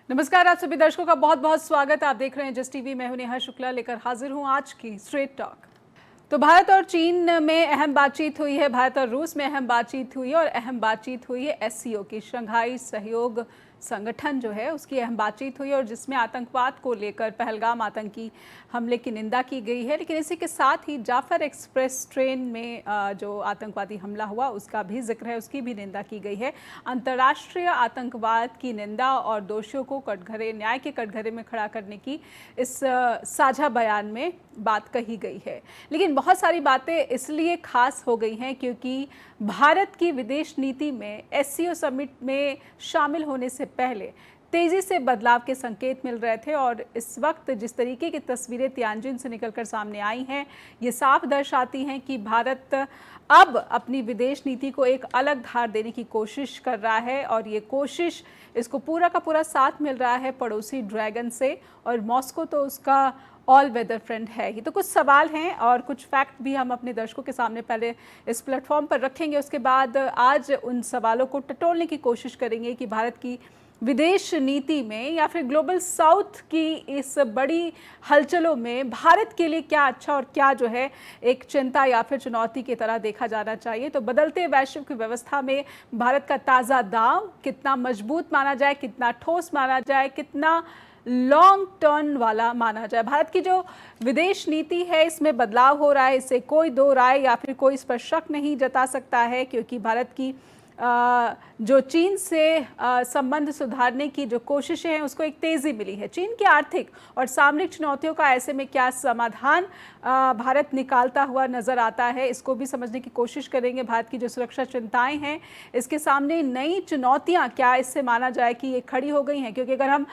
नमस्कार, आप सभी दर्शकों का बहुत बहुत स्वागत। आप देख रहे हैं जस्ट टीवी। मैं हूं नेहा शुक्ला, लेकर हाजिर हूं आज की स्ट्रेट टॉक। तो भारत और चीन में अहम बातचीत हुई है, भारत और रूस में अहम बातचीत हुई है और अहम बातचीत हुई है एससीओ की, शंघाई सहयोग संगठन जो है उसकी अहम बातचीत हुई और जिसमें आतंकवाद को लेकर पहलगाम आतंकी हमले की निंदा की गई है। लेकिन इसी के साथ ही जाफर एक्सप्रेस ट्रेन में जो आतंकवादी हमला हुआ उसका भी जिक्र है, उसकी भी निंदा की गई है। अंतर्राष्ट्रीय आतंकवाद की निंदा और दोषियों को कटघरे, न्याय के कटघरे में खड़ा करने की इस साझा बयान में बात कही गई है। लेकिन बहुत सारी बातें इसलिए खास हो गई हैं क्योंकि भारत की विदेश नीति में एससीओ समिट में शामिल होने से पहले तेजी से बदलाव के संकेत मिल रहे थे और इस वक्त जिस तरीके की तस्वीरें तियानजिन से निकलकर सामने आई हैं, ये साफ दर्शाती हैं कि भारत अब अपनी विदेश नीति को एक अलग धार देने की कोशिश कर रहा है और ये कोशिश, इसको पूरा का पूरा साथ मिल रहा है पड़ोसी ड्रैगन से, और मॉस्को तो उसका ऑल वेदर फ्रेंड है ही। तो कुछ सवाल हैं और कुछ फैक्ट भी हम अपने दर्शकों के सामने पहले इस प्लेटफॉर्म पर रखेंगे, उसके बाद आज उन सवालों को टटोलने की कोशिश करेंगे कि भारत की विदेश नीति में या फिर ग्लोबल साउथ की इस बड़ी हलचलों में भारत के लिए क्या अच्छा और क्या जो है एक चिंता या फिर चुनौती की तरह देखा जाना चाहिए। तो बदलते वैश्विक व्यवस्था में भारत का ताज़ा दांव कितना मजबूत माना जाए, कितना ठोस माना जाए, कितना लॉन्ग टर्म वाला माना जाए। भारत की जो विदेश नीति है इसमें बदलाव हो रहा है, इससे कोई दो राय या फिर कोई इस पर शक नहीं जता सकता है, क्योंकि भारत की जो चीन से संबंध सुधारने की जो कोशिशें हैं उसको एक तेज़ी मिली है। चीन की आर्थिक और सामरिक चुनौतियों का ऐसे में क्या समाधान भारत निकालता हुआ नज़र आता है, इसको भी समझने की कोशिश करेंगे। भारत की जो सुरक्षा चिंताएं हैं, इसके सामने नई चुनौतियां क्या इससे माना जाए कि ये खड़ी हो गई हैं, क्योंकि अगर हम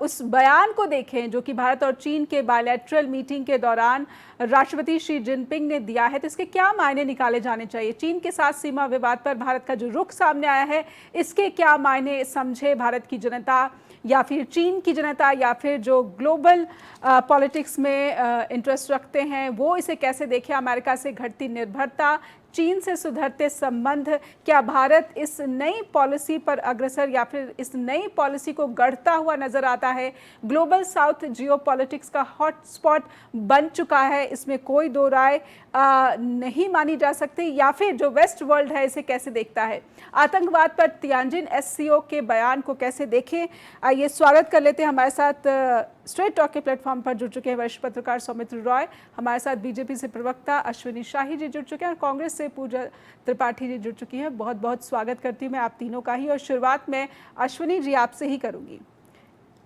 उस बयान को देखें जो कि भारत और चीन के बायलैटरल मीटिंग के दौरान राष्ट्रपति शी जिनपिंग ने दिया है, तो इसके क्या मायने निकाले जाने चाहिए। चीन के साथ सीमा विवाद पर भारत का जो रुख सामने आया है, इसके क्या मायने समझे भारत की जनता या फिर चीन की जनता या फिर जो ग्लोबल पॉलिटिक्स में इंटरेस्ट रखते हैं वो इसे कैसे देखें। अमेरिका से घटती निर्भरता, चीन से सुधरते संबंध, क्या भारत इस नई पॉलिसी पर अग्रसर या फिर इस नई पॉलिसी को गढ़ता हुआ नजर आता है। ग्लोबल साउथ जियोपॉलिटिक्स का हॉटस्पॉट बन चुका है, इसमें कोई दो राय नहीं मानी जा सकती। या फिर जो वेस्ट वर्ल्ड है इसे कैसे देखता है। आतंकवाद पर तियानजिन एससीओ के बयान को कैसे देखें, आइए स्वागत कर लेते हैं। हमारे साथ स्ट्रेट टॉक के प्लेटफॉर्म पर जुड़ चुके हैं वरिष्ठ पत्रकार सौमित्र रॉय, हमारे साथ बीजेपी से प्रवक्ता अश्विनी शाही जी जुड़ चुके हैं और कांग्रेस से पूजा त्रिपाठी जी जुड़ चुकी हैं। बहुत बहुत स्वागत करती हूँ मैं आप तीनों का ही। और शुरुआत में अश्विनी जी आपसे ही करूंगी,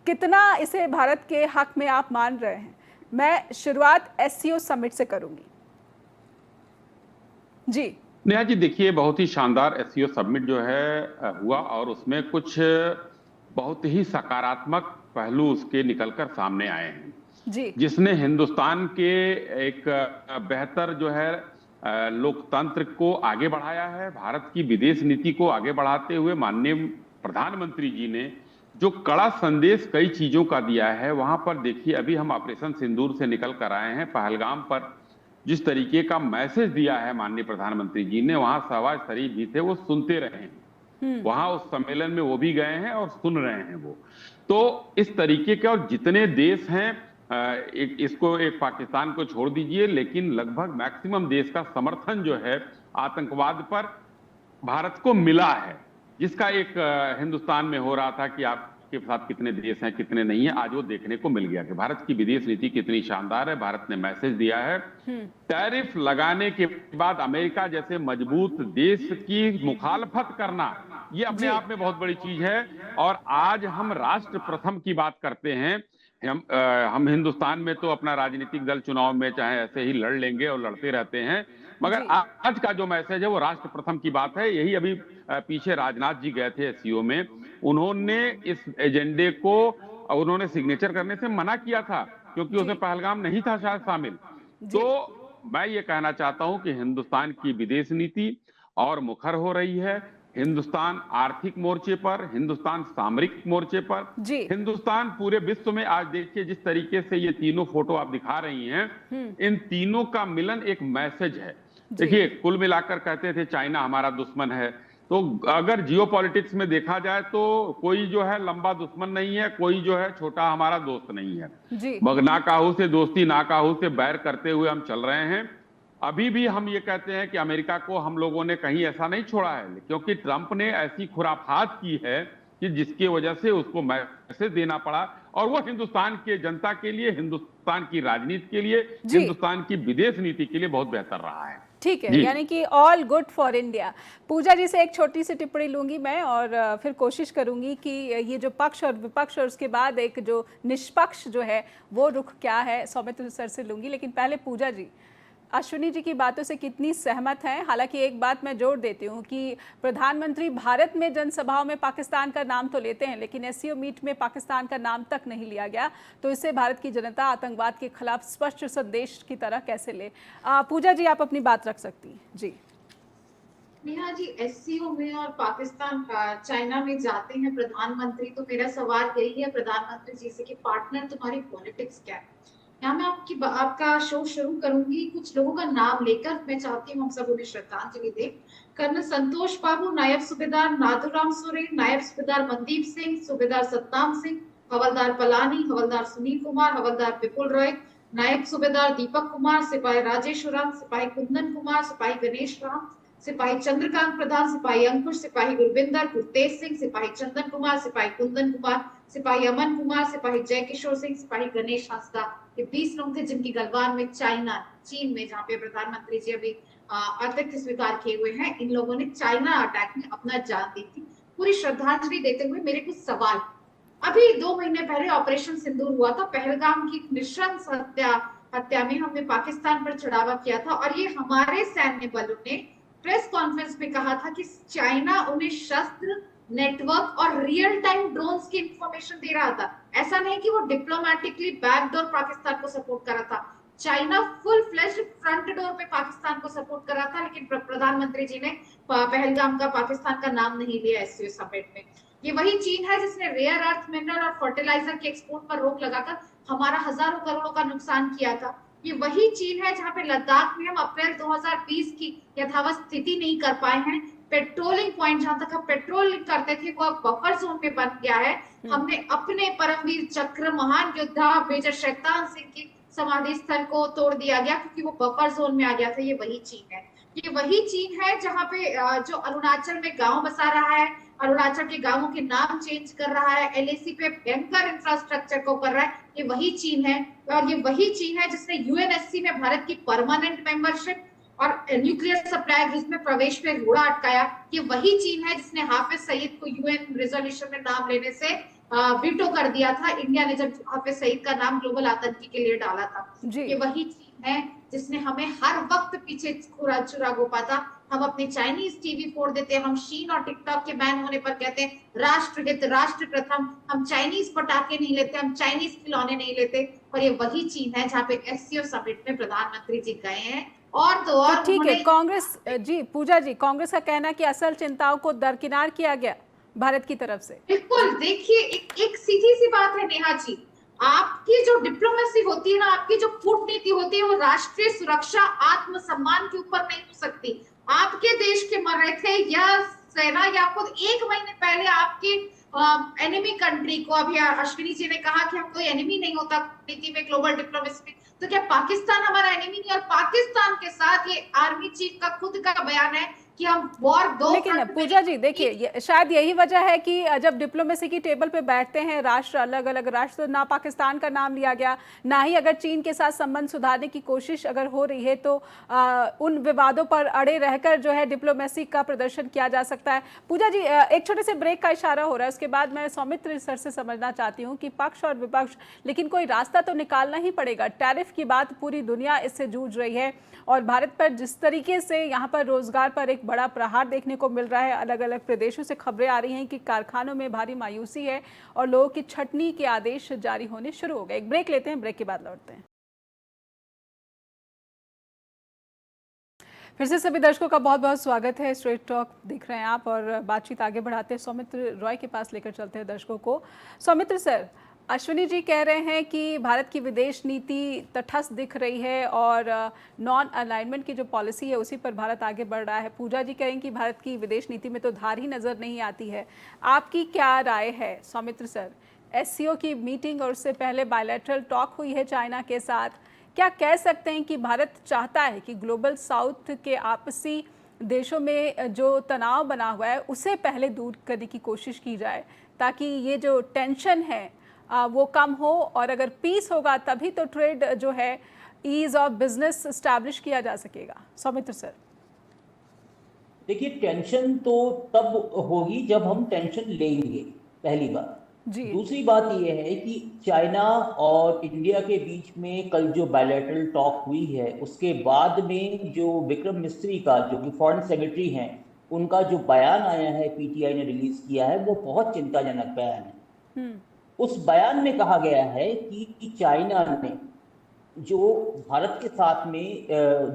कितना इसे भारत के हक में आप मान रहे हैं। मैं शुरुआत एससीओ समिट से करूंगी जी। नेहा जी, देखिए, बहुत ही शानदार एससीओ समिट जो है हुआ और उसमें कुछ बहुत ही सकारात्मक पहलू उसके निकलकर सामने आए हैं जी, जिसने हिंदुस्तान के एक बेहतर जो है लोकतंत्र को आगे बढ़ाया है। भारत की विदेश नीति को आगे बढ़ाते हुए माननीय प्रधानमंत्री जी ने जो कड़ा संदेश कई चीजों का दिया है, वहां पर देखिए, अभी हम ऑपरेशन सिंदूर से निकल कर आए हैं। पहलगाम पर जिस तरीके का मैसेज दिया है माननीय प्रधानमंत्री जी ने, वहां शहबाज शरीफ भी थे, वो सुनते रहे हैं। वहां उस सम्मेलन में वो भी गए हैं और सुन रहे हैं वो। तो इस तरीके के और जितने देश हैं, इसको एक पाकिस्तान को छोड़ दीजिए, लेकिन लगभग मैक्सिमम देश का समर्थन जो है आतंकवाद पर भारत को मिला है, जिसका एक हिंदुस्तान में हो रहा था कि आपके साथ कितने देश हैं कितने नहीं है, आज वो देखने को मिल गया कि भारत की विदेश नीति कितनी शानदार है। भारत ने मैसेज दिया है। टैरिफ लगाने के बाद अमेरिका जैसे मजबूत देश की मुखालफत करना, ये अपने आप में बहुत बड़ी चीज है। और आज हम राष्ट्र प्रथम की बात करते हैं। हम हिंदुस्तान में तो अपना राजनीतिक दल चुनाव में चाहे ऐसे ही लड़ लेंगे और लड़ते रहते हैं, मगर आज का जो मैसेज है वो राष्ट्र प्रथम की बात है। यही अभी पीछे राजनाथ जी गए थे एससीओ में, उन्होंने इस एजेंडे को उन्होंने सिग्नेचर करने से मना किया था क्योंकि उसमें पहलगाम नहीं था शायद शामिल। तो मैं ये कहना चाहता हूं कि हिंदुस्तान की विदेश नीति और मुखर हो रही है। हिंदुस्तान आर्थिक मोर्चे पर, हिंदुस्तान सामरिक मोर्चे पर, हिंदुस्तान पूरे विश्व में। आज देखिए जिस तरीके से ये तीनों फोटो आप दिखा रही हैं, इन तीनों का मिलन एक मैसेज है। देखिए, कुल मिलाकर कहते थे चाइना हमारा दुश्मन है, तो अगर जियोपॉलिटिक्स में देखा जाए तो कोई जो है लंबा दुश्मन नहीं है, कोई जो है छोटा हमारा दोस्त नहीं है। जी ना काहू से दोस्ती ना काहू से बैर करते हुए हम चल रहे हैं। अभी भी हम ये कहते हैं कि अमेरिका को हम लोगों ने कहीं ऐसा नहीं छोड़ा है, क्योंकि ट्रंप ने ऐसी खुराफात की है कि जिसकी वजह से उसको मैसेज देना पड़ा, और वो हिंदुस्तान के जनता के लिए, हिंदुस्तान की राजनीति के लिए, जी हिंदुस्तान की विदेश नीति के लिए बहुत बेहतर रहा है। ठीक है, जी यानी कि ऑल गुड फॉर इंडिया। पूजा जी से एक छोटी सी टिप्पणी लूंगी मैं, और फिर कोशिश करूंगी कि ये जो पक्ष और विपक्ष और उसके बाद एक जो निष्पक्ष जो है वो रुख क्या है, सौमित्र सर से लूंगी। लेकिन पहले पूजा जी, अश्विनी जी की बातों से कितनी सहमत हैं? हालांकि एक बात मैं जोड़ देती हूँ कि प्रधानमंत्री भारत में जनसभाओं में पाकिस्तान का नाम तो लेते हैं, लेकिन एससीओ मीट में पाकिस्तान का नाम तक नहीं लिया गया। तो इससे भारत की जनता आतंकवाद के खिलाफ स्पष्ट संदेश की तरह कैसे ले? पूजा जी, आप अपनी बात रख सकती हैं। जी नेहा जी, एससीओ में और पाकिस्तान चाइना में जाते हैं प्रधानमंत्री, तो मेरा सवाल यही है प्रधानमंत्री जी से कि पार्टनर तुम्हारी पॉलिटिक्स क्या है? यहाँ मैं आपका शो शुरू करूंगी कुछ लोगों का नाम लेकर। मैं चाहती हूँ हम सब उन्हें श्रद्धांजलि दें। कर्नल संतोष बाबू, नायब सूबेदार नाथुराम सोरेन, नायब सूबेदार मनदीप सिंह, सूबेदार सतनाम सिंह, हवलदार पलानी, हवलदार सुनील कुमार, हवलदार विपुल रॉय, नायब सूबेदार दीपक कुमार, सिपाही राजेश राम, सिपाही कुंदन कुमार, सिपाही गणेश राम, सिपाही चंद्रकांत प्रधान, सिपाही अंकुश, सिपाही गुरविंदर, गुरतेज सिंह, सिपाही चंदन कुमार, सिपाही कुंदन कुमार, सिपाही अमन कुमार, सिपाही जय किशोर सिंह, सिपाही गणेश हंसदा। ये 20 लोग थे जिनकी गलवान में चीन में, जहाँ पे प्रधानमंत्री जी अभी आतिथ्य स्वीकार किए हुए हैं, इन लोगों ने चाइना अटैक में अपना जान दी थी। पूरी श्रद्धांजलि देते हुए मेरे कुछ सवाल। अभी 2 महीने पहले ऑपरेशन सिंदूर हुआ था, पहलगाम की नृशंस हत्या में हमने पाकिस्तान पर चढ़ावा किया था, और ये हमारे सैन्य बलों ने प्रेस कॉन्फ्रेंस में कहा था कि चाइना उन्हें शस्त्र, नेटवर्क और रियल टाइम ड्रोन्स की इंफॉर्मेशन दे रहा था। ऐसा नहीं कि वो डिप्लोमेटिकली बैकडोर पाकिस्तान को सपोर्ट कर रहा था। China full fleshed front door पे पाकिस्तान को सपोर्ट कर रहा था, लेकिन प्रधानमंत्री जी ने पहलगाम का, पाकिस्तान का नाम नहीं लिया एससीओ समिट में। ये वही चीन है जिसने रेयर अर्थ मिनरल और फर्टिलाइजर के एक्सपोर्ट पर रोक लगाकर हमारा हजारों करोड़ों का नुकसान किया था। ये वही चीन है जहां पे लद्दाख में हम अप्रैल 2020 की यथावत स्थिति नहीं कर पाए हैं। पेट्रोलिंग पॉइंट जहां तक हम पेट्रोलिंग करते थे वो अब बफर जोन में बन गया है। हमने अपने परमवीर चक्र महान योद्धा मेजर शैतान सिंह की समाधि स्थल को तोड़ दिया गया क्योंकि वो बफर जोन में आ गया था। ये वही चीन है, ये वही चीन है जहां पे जो अरुणाचल में गांव बसा रहा है, अरुणाचल के गांवों के नाम चेंज कर रहा है, एलएसी पे भयंकर इंफ्रास्ट्रक्चर को कर रहा है। ये वही चीन है, और ये वही चीन है जिसने यूएनएससी में भारत की परमानेंट मेंबरशिप और न्यूक्लियर सप्लाई एग्रीमेंट में प्रवेश पे रोड़ा अटकाया। ये वही चीन है जिसने हाफिज सईद को यूएन रेजोल्यूशन में नाम लेने से वीटो कर दिया था, इंडिया ने जब हाफिज सईद का नाम ग्लोबल आतंकी के लिए डाला था। ये वही चीन है जिसने हमें हर वक्त पीछे चुरा घोपा था। हम अपने चाइनीज टीवी फोड़ देते हैं, हम चीन और टिकटॉक के बैन होने पर कहते हैं राष्ट्रहित, राष्ट्र प्रथम। हम चाइनीज पटाखे नहीं लेते, हम चाइनीज खिलौने नहीं लेते। और ये वही चीन है जहाँ पे एससीओ समिट में प्रधानमंत्री जी गए हैं। और तो और ठीक है, कांग्रेस जी, पूजा जी, कांग्रेस का कहना है कि असल चिंताओं को दरकिनार किया गया भारत की तरफ से। बिल्कुल, देखिए एक सीधी सी बात है नेहा जी, आपकी जो डिप्लोमेसी होती है ना, आपकी जो कूटनीति होती है, वो राष्ट्रीय सुरक्षा, आत्मसम्मान के ऊपर नहीं हो सकती। आपके देश के मर रहे थे या सेना या खुद 1 महीने पहले आपके एनिमी कंट्री को, अभी अश्विनी जी ने कहा कि हम कोई एनिमी नहीं होता नीति में, ग्लोबल डिप्लोमेसी में, तो क्या पाकिस्तान हमारा एनिमी नहीं? और पाकिस्तान के साथ ये आर्मी चीफ का खुद का बयान है कि हम वॉर दो। लेकिन पूजा जी देखिए, शायद यही वजह है कि जब डिप्लोमेसी की टेबल पे बैठते हैं राष्ट्र, अलग अलग राष्ट्र, तो ना पाकिस्तान का नाम लिया गया, ना ही अगर चीन के साथ संबंध सुधारने की कोशिश अगर हो रही है तो उन विवादों पर अड़े रहकर जो है डिप्लोमेसी का प्रदर्शन किया जा सकता है। पूजा जी, एक छोटे से ब्रेक का इशारा हो रहा है, उसके बाद मैं सौमित्र सर से समझना चाहती हूँ कि पक्ष और विपक्ष, लेकिन कोई रास्ता तो निकालना ही पड़ेगा। टैरिफ की बात, पूरी दुनिया इससे जूझ रही है, और भारत पर जिस तरीके से यहाँ पर रोजगार पर एक बड़ा प्रहार देखने को मिल रहा है, अलग अलग प्रदेशों से खबरें आ रही हैं कि कारखानों में भारी मायूसी है और लोगों की छटनी के आदेश जारी होने शुरू हो गए। एक ब्रेक लेते हैं, ब्रेक के बाद लौटते हैं। फिर से सभी दर्शकों का बहुत बहुत स्वागत है। स्ट्रेट टॉक देख रहे हैं आप, और बातचीत आगे बढ़ाते हैं। सौमित्र रॉय के पास लेकर चलते हैं दर्शकों को। सौमित्र सर, अश्विनी जी कह रहे हैं कि भारत की विदेश नीति तटस्थ दिख रही है और नॉन अलाइनमेंट की जो पॉलिसी है उसी पर भारत आगे बढ़ रहा है। पूजा जी कह रहे हैं कि भारत की विदेश नीति में तो धार ही नज़र नहीं आती है। आपकी क्या राय है सौमित्र सर? एससीओ की मीटिंग और उससे पहले बायलैटरल टॉक हुई है चाइना के साथ। क्या कह सकते हैं कि भारत चाहता है कि ग्लोबल साउथ के आपसी देशों में जो तनाव बना हुआ है उसे पहले दूर करने की कोशिश की जाए, ताकि ये जो टेंशन है वो कम हो, और अगर पीस होगा तभी तो ट्रेड जो है, ईज ऑफ बिजनेस एस्टैब्लिश किया जा सकेगा। सौमित्र सर, देखिए, टेंशन तो तब होगी जब हम टेंशन लेंगे, पहली बात। जी दूसरी बात यह है कि चाइना और इंडिया के बीच में कल जो बायलैटरल टॉक हुई है उसके बाद में जो विक्रम मिस्त्री का, जो कि फॉरेन सेक्रेटरी हैं, उनका जो बयान आया है, पीटीआई ने रिलीज किया है, वो बहुत चिंताजनक बयान है। उस बयान में कहा गया है कि चाइना ने जो भारत के साथ में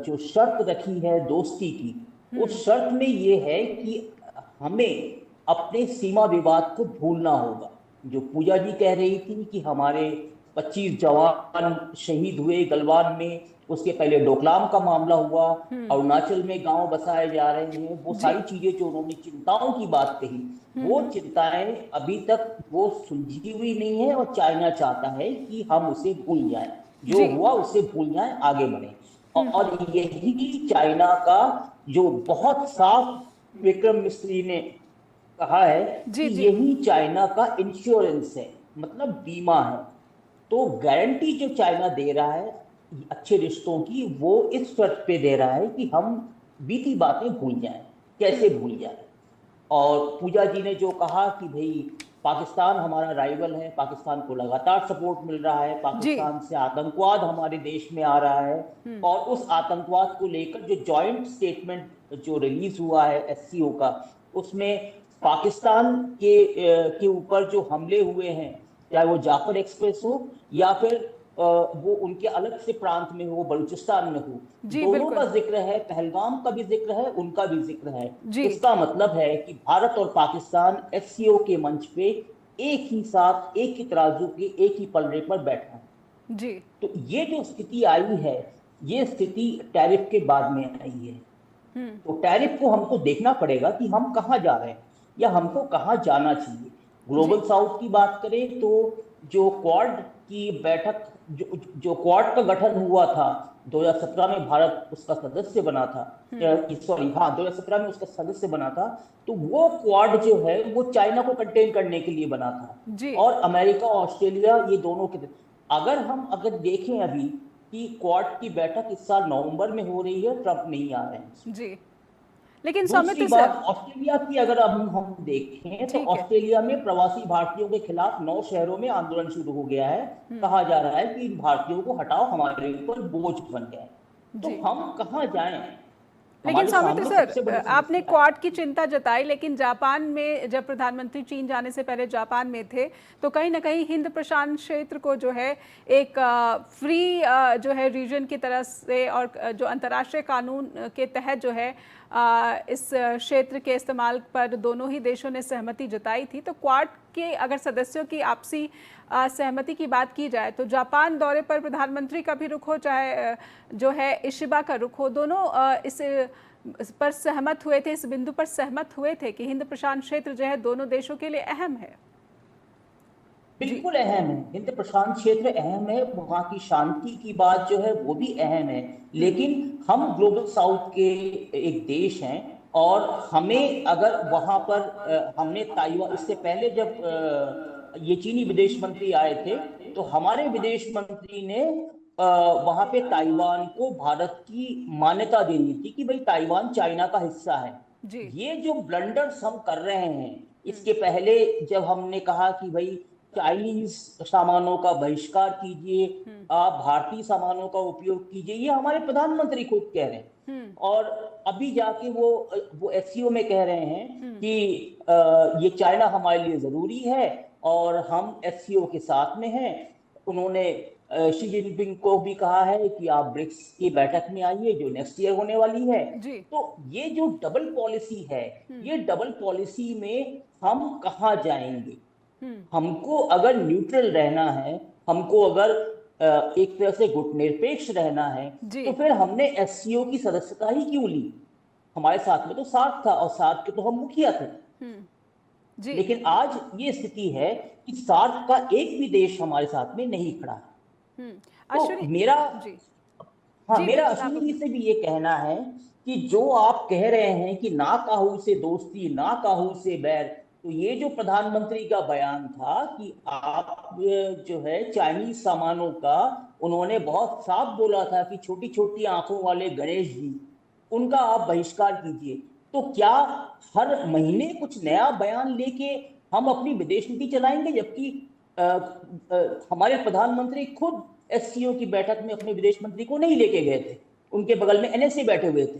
जो शर्त रखी है दोस्ती की, उस शर्त में ये है कि हमें अपने सीमा विवाद को भूलना होगा। जो पूजा जी कह रही थी कि हमारे 25 जवान शहीद हुए गलवान में, उसके पहले डोकलाम का मामला हुआ, अरुणाचल में गांव बसाए जा रहे हैं, वो सारी चीजें जो उन्होंने चिंताओं की बात कही, वो चिंताएं अभी तक वो सुलझी हुई नहीं है और चाइना चाहता है कि हम उसे भूल जाएं, जो हुआ उसे भूल जाएं, आगे बढ़े। और यही चाइना का जो बहुत साफ विक्रम मिस्त्री ने कहा है कि यही चाइना का इंश्योरेंस है, मतलब बीमा है। तो गारंटी जो चाइना दे रहा है अच्छे रिश्तों की, वो इस शर्त पे दे रहा है कि हम बीती बातें भूल जाएं। कैसे भूल जाएं? और पूजा जी ने जो कहा कि भाई पाकिस्तान हमारा राइवल है, पाकिस्तान को लगातार सपोर्ट मिल रहा है, पाकिस्तान से आतंकवाद हमारे देश में आ रहा है, और उस आतंकवाद को लेकर जो जॉइंट स्टेटमेंट जो रिलीज हुआ है एससीओ का, उसमें पाकिस्तान के ऊपर जो हमले हुए हैं, चाहे वो जाफर एक्सप्रेस हो या फिर वो उनके अलग से प्रांत में हो, बलूचिस्तान में हो, दोनों का जिक्र है, पहलगाम का भी जिक्र है, उनका भी जिक्र है। इसका मतलब है कि भारत और पाकिस्तान एससीओ के मंच पे एक ही साथ, एक ही तराजू के, एक ही पलड़े पर बैठा है। जी। तो ये जो स्थिति आई है, ये स्थिति टैरिफ के बाद में आई है। तो टैरिफ को हमको देखना पड़ेगा कि हम कहाँ जा रहे हैं या हमको कहाँ जाना चाहिए। ग्लोबल साउथ की बात करें तो जो क्वाड की बैठक, जो क्वाड का गठन हुआ था 2017 में, भारत उसका सदस्य बना था, सॉरी हाँ 2017 में उसका सदस्य बना था। तो वो क्वाड जो है वो चाइना को कंटेन करने के लिए बना था, और अमेरिका, ऑस्ट्रेलिया, ये दोनों के। अगर देखें अभी कि क्वाड की बैठक इस साल नवंबर में हो रही है, ट्रंप नहीं आ रहे हैं जी। लेकिन दूसरी बात ऑस्ट्रेलिया की अगर हम देखें तो ऑस्ट्रेलिया में प्रवासी भारतीयों के खिलाफ 9 शहरों में आंदोलन शुरू हो गया है। कहा जा रहा है कि इन भारतीयों को हटाओ, हमारे ऊपर बोझ बन गया है। तो हम कहाँ जाएं? लेकिन सौमित्र सर, आपने क्वाड की चिंता जताई, लेकिन जापान में जब प्रधानमंत्री चीन जाने से पहले जापान में थे तो कहीं ना कहीं हिंद प्रशांत क्षेत्र को जो है एक फ्री जो है रीजन की तरह से, और जो अंतर्राष्ट्रीय कानून के तहत जो है इस क्षेत्र के इस्तेमाल पर दोनों ही देशों ने सहमति जताई थी। तो क्वाड के अगर सदस्यों की आपसी सहमति की बात की जाए तो जापान दौरे पर प्रधानमंत्री का भी रुख हो, चाहे जो है इशिबा का रुख हो, दोनों इस पर सहमत हुए थे, इस बिंदु पर सहमत हुए थे कि हिंद प्रशांत क्षेत्र जो है दोनों देशों के लिए अहम है। बिल्कुल अहम है, हिंद प्रशांत क्षेत्र अहम है, वहाँ की शांति की बात जो है वो भी अहम है। लेकिन हम ग्लोबल साउथ के एक देश हैं, और हमें अगर वहाँ पर हमने ताइवान, इससे पहले जब ये चीनी विदेश मंत्री आए थे तो हमारे विदेश मंत्री ने वहां पे ताइवान को भारत की मान्यता देनी थी कि भाई ताइवान चाइना का हिस्सा है। ये जो ब्लंडर्स हम कर रहे हैं, इसके पहले जब हमने कहा कि भाई चाइनीज सामानों का बहिष्कार कीजिए, आप भारतीय सामानों का उपयोग कीजिए, ये हमारे प्रधानमंत्री खुद कह रहे हैं। और अभी जाके वो एससीओ में कह रहे हैं कि ये चाइना हमारे लिए जरूरी है और हम एससीओ के साथ में हैं। उन्होंने शी जिनपिंग को भी कहा है कि आप ब्रिक्स की बैठक में आइए जो नेक्स्ट ईयर होने वाली है। तो ये जो डबल पॉलिसी है, ये डबल पॉलिसी में हम कहाँ जाएंगे? हमको अगर न्यूट्रल रहना है, हमको अगर एक तरह से गुटनिरपेक्ष रहना है, जी। तो फिर हमने एससीओ की सदस्यता ही क्यों ली? हमारे साथ में तो सार्क था और सार्क के तो हम मुखिया थे। जी। लेकिन आज ये स्थिति है कि सार्क का एक भी देश हमारे साथ में नहीं खड़ा है। तो अश्विनी मेरा जी हाँ, जी मेरा बिल्कुल, आप अश्विनी जी से भी ये कहना है कि जो आप कह रहे हैं कि ना काहू से दोस्ती ना काहू से बैर, तो ये जो प्रधानमंत्री का बयान था कि आप जो है चाइनीज सामानों का, उन्होंने बहुत साफ बोला था कि छोटी छोटी आंखों वाले गणेश जी, उनका आप बहिष्कार कीजिए। तो क्या हर महीने कुछ नया बयान लेके हम अपनी विदेश नीति चलाएंगे, जबकि हमारे प्रधानमंत्री खुद एससीओ की बैठक में अपने विदेश मंत्री को नहीं लेके गए थे, उनके बगल में एनएसए बैठे हुए थे।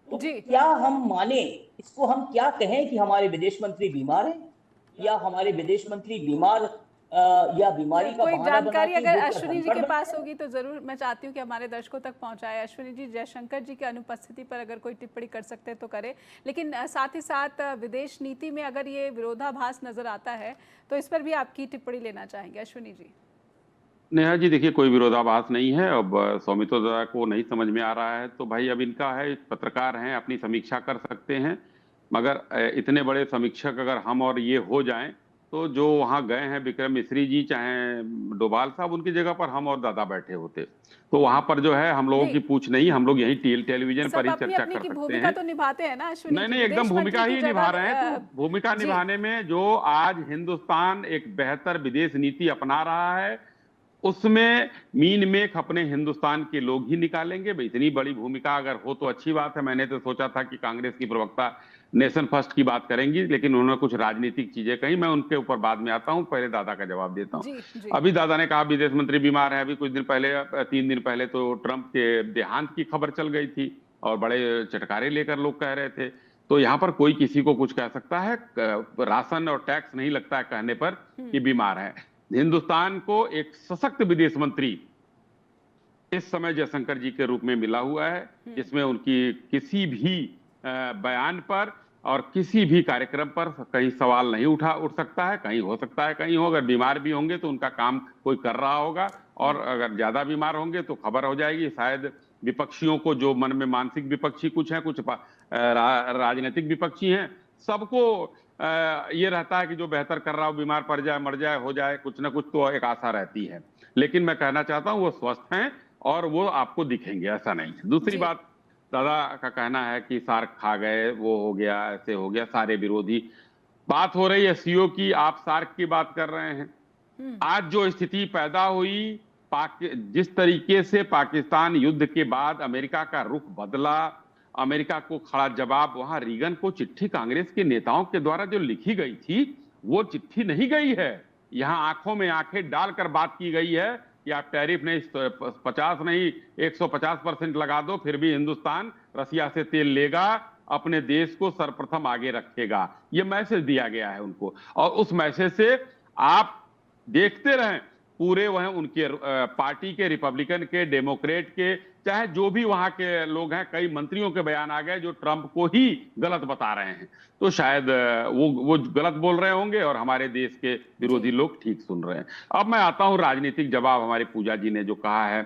तो जी। क्या हम माने इसको, हम क्या कहें कि हमारे विदेश मंत्री बीमार हैं, या हमारे विदेश मंत्री बीमार या बीमारी का कोई बहाना बना जानकारी के अगर वो अश्विनी जी धनकर के बन पास गए? होगी तो जरूर मैं चाहती हूँ कि हमारे दर्शकों तक पहुंचाए। अश्विनी जी, जयशंकर जी की अनुपस्थिति पर अगर कोई टिप्पणी कर सकते हैं तो करें, लेकिन साथ ही साथ विदेश नीति में अगर ये विरोधाभास नजर आता है तो इस पर भी आपकी टिप्पणी लेना चाहेंगे अश्विनी जी। नेहा जी, देखिए कोई विरोधाभास नहीं है। अब सौमित्र दादा को नहीं समझ में आ रहा है तो भाई अब इनका है, पत्रकार हैं, अपनी समीक्षा कर सकते हैं। मगर इतने बड़े समीक्षक अगर हम और ये हो जाएं तो जो वहां गए हैं विक्रम मिश्री जी चाहे डोभाल साहब, उनकी जगह पर हम और दादा बैठे होते तो वहां पर जो है हम लोगों की पूछ नहीं, हम लोग यही टेलीविजन पर सब ही अपनी चर्चा अपनी कर की सकते भूमिका हैं। तो निभाते हैं ना अश्विनी नहीं जी, नहीं, एकदम विदेश भूमिका मंत्री ही की निभा जगह, रहे हैं। तो भूमिका जी। निभाने में जो आज हिंदुस्तान एक बेहतर विदेश नीति अपना रहा है, उसमें मीन मेख अपने हिंदुस्तान के लोग ही निकालेंगे। भाई इतनी बड़ी भूमिका अगर हो तो अच्छी बात है। मैंने तो सोचा था कि कांग्रेस की प्रवक्ता नेशन फर्स्ट की बात करेंगी, लेकिन उन्होंने कुछ राजनीतिक चीजें कही। मैं उनके ऊपर बाद में आता हूं, पहले दादा का जवाब देता जी, हूं। जी। अभी दादा ने कहा विदेश मंत्री बीमार है। अभी कुछ दिन पहले, 3 दिन पहले तो ट्रंप के देहांत की खबर चल गई थी और बड़े चटकारे लेकर लोग कह रहे थे। तो यहाँ पर कोई किसी को कुछ कह सकता है? राशन और टैक्स नहीं लगता है कहने पर कि बीमार है। हिंदुस्तान को एक सशक्त विदेश मंत्री इस समय जयशंकर जी के रूप में मिला हुआ है, जिसमें उनकी किसी भी बयान पर और किसी भी कार्यक्रम पर कहीं सवाल नहीं उठ सकता है। कहीं हो सकता है कहीं हो, अगर बीमार भी होंगे तो उनका काम कोई कर रहा होगा, और अगर ज्यादा बीमार होंगे तो खबर हो जाएगी। शायद विपक्षियों को, जो मन में मानसिक विपक्षी कुछ हैं, कुछ राजनीतिक विपक्षी हैं, सबको ये रहता है कि जो बेहतर कर रहा हो बीमार पड़ जाए, मर जाए, हो जाए, कुछ ना कुछ तो एक आशा रहती है। लेकिन मैं कहना चाहता हूं वो स्वस्थ हैं और वो आपको दिखेंगे, ऐसा नहीं है। दूसरी बात, दादा का कहना है कि सार्क खा गए, वो हो गया, ऐसे हो गया, सारे विरोधी। बात हो रही है सीओ की, आप सार्क की बात कर रहे हैं। आज जो स्थिति पैदा हुई, जिस तरीके से पाकिस्तान युद्ध के बाद अमेरिका का रुख बदला, अमेरिका को खड़ा जवाब, वहां रीगन को चिट्ठी कांग्रेस के नेताओं के द्वारा जो लिखी गई थी, वो चिट्ठी नहीं गई है। यहां आंखों में आंखें डालकर बात की गई है कि आप टैरिफ नहीं 50 नहीं 150% लगा दो, फिर भी हिंदुस्तान रसिया से तेल लेगा, अपने देश को सर्वप्रथम आगे रखेगा। ये मैसेज दिया गया है उनको, और उस मैसेज से आप देखते रहें पूरे वह उनके पार्टी के, रिपब्लिकन के, डेमोक्रेट के, चाहे जो भी वहां के लोग हैं, कई मंत्रियों के बयान आ गए जो ट्रंप को ही गलत बता रहे हैं। तो शायद वो गलत बोल रहे होंगे और हमारे देश के विरोधी लोग ठीक सुन रहे हैं। अब मैं आता हूं राजनीतिक जवाब। हमारी पूजा जी ने जो कहा है,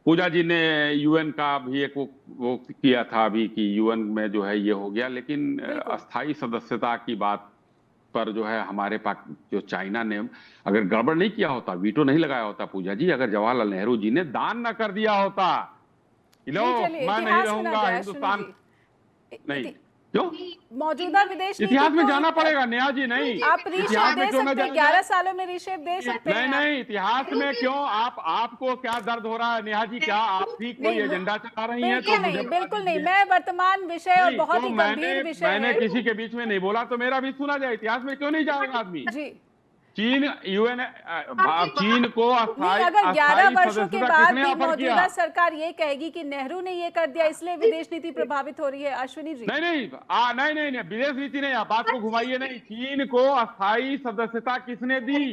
पूजा जी ने यूएन का भी एक वो किया था अभी कि यूएन में जो है ये हो गया, लेकिन अस्थायी सदस्यता की बात पर जो है हमारे पास जो चाइना ने अगर गड़बड़ नहीं किया होता, वीटो नहीं लगाया होता पूजा जी, अगर जवाहरलाल नेहरू जी ने दान न कर दिया होता, लो मैं नहीं रहूंगा हिंदुस्तान, नहीं क्यों मौजूदा विदेश इतिहास में जाना पड़ेगा नेहा जी। नहीं, आप रीशेप दे सकते हैं, 11 सालों में रीशेप दे सकते हैं। नहीं, इतिहास में क्यों? आपको क्या दर्द हो रहा है नेहा जी? क्या आप भी कोई एजेंडा चला रही हैं? तो मुझे बिल्कुल नहीं, मैं वर्तमान विषय और बहुत ही गंभीर विषय मैंने किसी के बीच में नहीं बोला, तो मेरा भी सुना जाए। इतिहास में क्यों नहीं जाएगा आदमी? जी, चीन यूएन, चीन को अगर 11 वर्षों के बाद भी मौजूदा सरकार ये कहेगी कि नेहरू ने ये कर दिया इसलिए विदेश नीति प्रभावित हो रही है, अश्विनी जी? नहीं, विदेश नीति नहीं, आप बात को घुमाइए नहीं। चीन को अस्थायी सदस्यता किसने दी?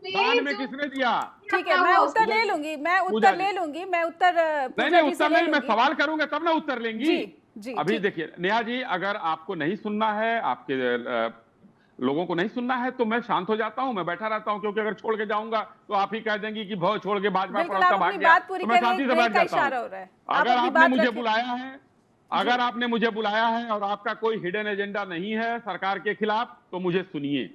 दान में किसने दिया? ठीक है, मैं उत्तर ले लूंगी, मैं उत्तर नहीं, मैं सवाल करूंगा तब ना उत्तर लेंगी। जी, अभी देखिए नेहा जी, अगर आपको नहीं सुनना है, आपके लोगों को नहीं सुनना है तो मैं शांत हो जाता हूं, मैं बैठा रहता हूं, क्योंकि अगर छोड़ के जाऊंगा तो आप ही कह देंगी कि भाव छोड़ के भाजपा बिल्कुल, प्रवक्ता आप भाग अपनी गया, बात पूरी तो मैं करें, शांति एक से ब्रेक बैठ का जाता इशारा हूं। हो रहा है, आप अगर अपनी आपने बात मुझे रखें। बुलाया है, अगर आपने मुझे बुलाया है और आपका कोई हिडन एजेंडा नहीं है सरकार के खिलाफ, तो मुझे सुनिए।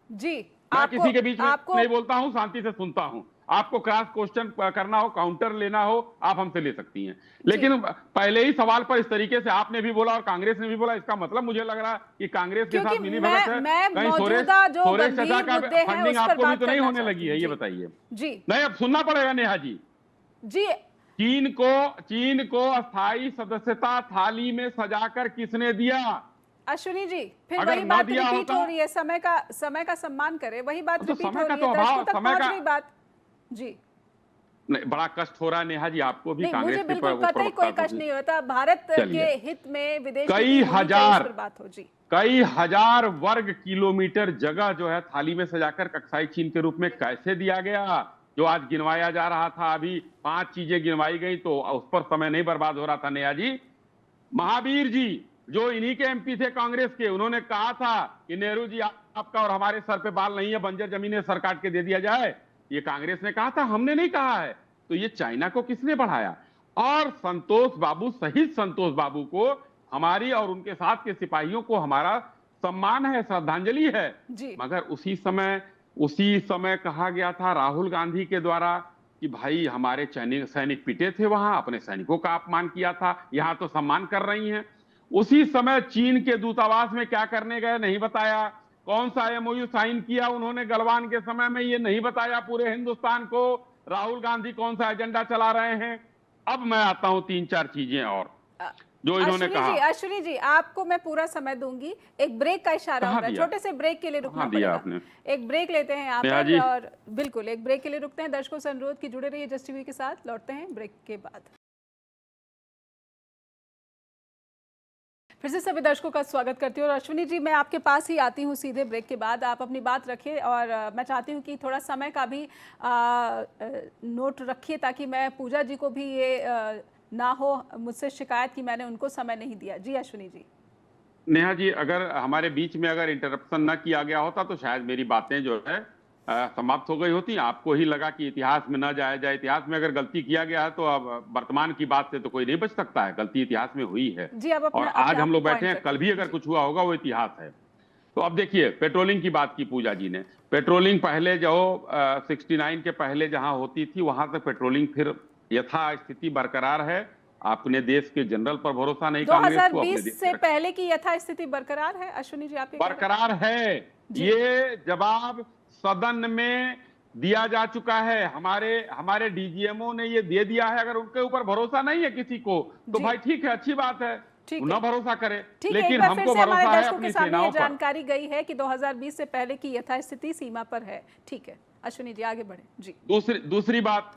जी, मैं आपको किसी के बीच में आपको नहीं बोलता हूं, शांति से सुनता हूं। आपको क्रॉस क्वेश्चन करना हो, काउंटर लेना हो, आप हमसे ले सकती हैं, लेकिन पहले ही सवाल पर इस तरीके से आपने भी बोला और कांग्रेस ने भी बोला, इसका मतलब मुझे लग रहा है कि कांग्रेस के क्योंकि साथ मिली भगत है। मैं कहीं मौजूदा जो सुरेश चचा गंभीर का मुद्दे हैं फंडिंग उस पर आपको भी बात तो नहीं करना होने लगी चाहती है, ये हूं। बताइए। जी नहीं, अब सुनना पड़ेगा नेहा जी। जी चीन को अस्थाई सदस्यता थाली में सजाकर किसने दिया? अश्विनी जी, फिर अगर वही न बात दिया रिपीट होता, हो रही है, समय का सम्मान करें, वही बात तो रिपीट समय हो का रही तो है, अभाव, दर्शकों तक समय पहुंच का रही बात। जी नहीं, बड़ा कष्ट हो रहा है नेहा जी, आपको भी नहीं, कांग्रेस मुझे के बिल्कुल कतई कोई प्रवक्ता कष्ट को भी। नहीं होता, भारत के चलिए, हित में विदेश कई नीति होनी चाहिए, इस हजार पर बात हो। जी कई हजार वर्ग किलोमीटर जगह जो है थाली में सजाकर कक्षाई चीन के रूप में कैसे दिया गया, जो आज गिनवाया जा रहा था। अभी 5 चीजें गिनवाई गई, तो उस पर समय नहीं बर्बाद हो रहा था नेहा जी। महावीर जी, जो इन्हीं के एमपी थे कांग्रेस के, उन्होंने कहा था कि नेहरू जी आपका और हमारे सर पे बाल नहीं है, बंजर जमीनें सर काट के दे दिया जाए। ये कांग्रेस ने कहा था, हमने नहीं कहा है। तो ये चाइना को किसने बढ़ाया? और संतोष बाबू, शहीद संतोष बाबू को, हमारी और उनके साथ के सिपाहियों को हमारा सम्मान है, श्रद्धांजलि है। जी मगर उसी समय कहा गया था राहुल गांधी के द्वारा कि भाई हमारे सैनिक पिटे थे वहां, अपने सैनिकों का अपमान किया था, यहां तो सम्मान कर रही हैं। उसी समय चीन के दूतावास में क्या करने गए नहीं बताया, कौन सा एमओयू साइन किया उन्होंने गलवान के समय में, ये नहीं बताया पूरे हिंदुस्तान को। राहुल गांधी कौन सा एजेंडा चला रहे हैं। अब मैं आता हूं 3-4 चीजें और जो इन्होंने कहा। अश्विनी जी, आपको मैं पूरा समय दूंगी, एक ब्रेक का इशारा हो रहा है, छोटे से ब्रेक के लिए रुकना पड़ेगा। आपने एक ब्रेक लेते हैं यहाँ पर, और बिल्कुल एक ब्रेक के लिए रुकते हैं। दर्शकों से अनुरोध की जुड़े रहिए जस्ट टीवी के साथ, लौटते हैं ब्रेक के बाद। फिर से सभी दर्शकों का स्वागत करती हूँ, और अश्विनी जी मैं आपके पास ही आती हूँ सीधे ब्रेक के बाद। आप अपनी बात रखिए, और मैं चाहती हूँ कि थोड़ा समय का भी नोट रखिए, ताकि मैं पूजा जी को भी ये ना हो मुझसे शिकायत कि मैंने उनको समय नहीं दिया। जी अश्विनी जी। नेहा जी, अगर हमारे बीच में अगर इंटरप्शन ना किया गया होता तो शायद मेरी बातें जो है समाप्त हो गई होती। आपको ही लगा कि इतिहास में ना जाया जाए। इतिहास में अगर गलती किया गया है तो अब वर्तमान की बात से तो कोई नहीं बच सकता है, गलती इतिहास में हुई है। जी, अब और आज हम लोग बैठे हैं, कल भी अगर कुछ हुआ होगा वो इतिहास है। तो अब देखिए, पेट्रोलिंग की बात की पूजा जी ने। पेट्रोलिंग पहले जो 69 के पहले जहां होती थी वहां तक पेट्रोलिंग फिर यथास्थिति बरकरार है। अपने देश के जनरल पर भरोसा नहीं, कांग्रेस को 2020 से पहले की यथास्थिति बरकरार है अश्विनी जी, आप बरकरार है। ये जवाब सदन में दिया जा चुका है, हमारे डीजीएमओ ने ये दे दिया है। अगर उनके ऊपर भरोसा नहीं है किसी को तो भाई ठीक है, अच्छी बात है, ना भरोसा करे, लेकिन हमको भरोसा है अपनी सेनाओं पर। जानकारी गई है कि 2020 से पहले की यथास्थिति सीमा पर है। ठीक है अश्विनी जी, आगे बढ़े। जी दूसरी बात